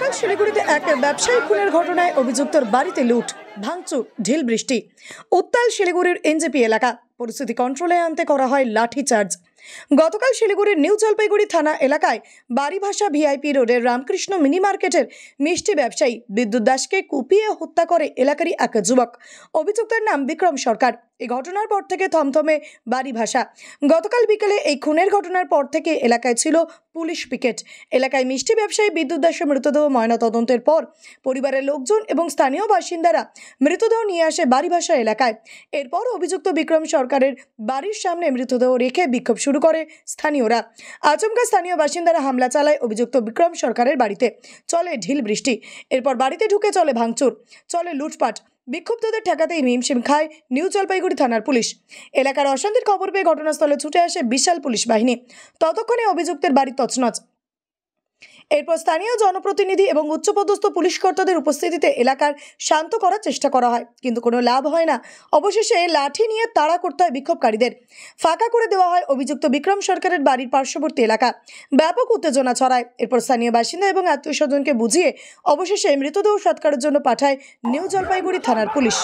গতকাল শিলিগুড়িতে এক ব্যবসায়ী খুনের ঘটনায় অভিযুক্তর বাড়িতে লুট, ভাঙচুর, ঢিল বৃষ্টি। উত্তাল শিলিগুড়ির এনজেপি এলাকা। পরিস্থিতি কন্ট্রোলে আনতে করা হয় লাঠিচার্জ। গতকাল শিলিগুড়ির নিউ জলপাইগুড়ি থানা এলাকায় বাড়িভাষা ভিআইপি রোডের রামকৃষ্ণ মিনি মার্কেটের মিষ্টি ব্যবসায়ী বিদ্যুৎ দাসকে কুপিয়ে হত্যা করে এলাকারই এক যুবক। অভিযুক্তের নাম বিক্রম সরকার। এই ঘটনার পর থেকে থমথমে বাড়িভাষা। গতকাল বিকেলে এই খুনের ঘটনার পর থেকে এলাকায় ছিল পুলিশ পিকেট। এলাকায় মিষ্টি ব্যবসায়ী বিদ্যুৎ দাসের মৃতদেহ ময়নাতদন্তের পর পরিবারের লোকজন এবং স্থানীয় বাসিন্দারা মৃতদেহ নিয়ে আসে বাড়িভাষা এলাকায়। এরপর অভিযুক্ত বিক্রম সরকারের বাড়ির সামনে মৃতদেহ রেখে বিক্ষোভ শুরু করে স্থানীয়রা। আচমকা স্থানীয় বাসিন্দারা হামলা চালায় অভিযুক্ত বিক্রম সরকারের বাড়িতে। চলে ঢিল বৃষ্টি। এরপর বাড়িতে ঢুকে চলে ভাঙচুর, চলে লুটপাট। বিক্ষুব্ধদের ঠেকাতেই হিমশিম খায় নিউ জলপাইগুড়ি থানার পুলিশ। এলাকার অশান্তির খবর পেয়ে ঘটনাস্থলে ছুটে আসে বিশাল পুলিশ বাহিনী। ততক্ষণে অভিযুক্তের বাড়ি তছনছ। এরপর স্থানীয় জনপ্রতিনিধি এবং উচ্চপদস্থ পুলিশ কর্তাদের উপস্থিতিতে এলাকার শান্ত করার চেষ্টা করা হয়, কিন্তু কোনো লাভ হয় না। অবশেষে লাঠি নিয়ে তাড়া করতে হয় বিক্ষোভকারীদের। ফাঁকা করে দেওয়া হয় অভিযুক্ত বিক্রম সরকারের বাড়ির পার্শ্ববর্তী এলাকা। ব্যাপক উত্তেজনা ছড়ায়। এরপর স্থানীয় বাসিন্দা এবং আত্মীয় স্বজনকে বুঝিয়ে অবশেষে মৃতদেহ সৎকারের জন্য পাঠায় নিউ জলপাইগুড়ি থানার পুলিশ।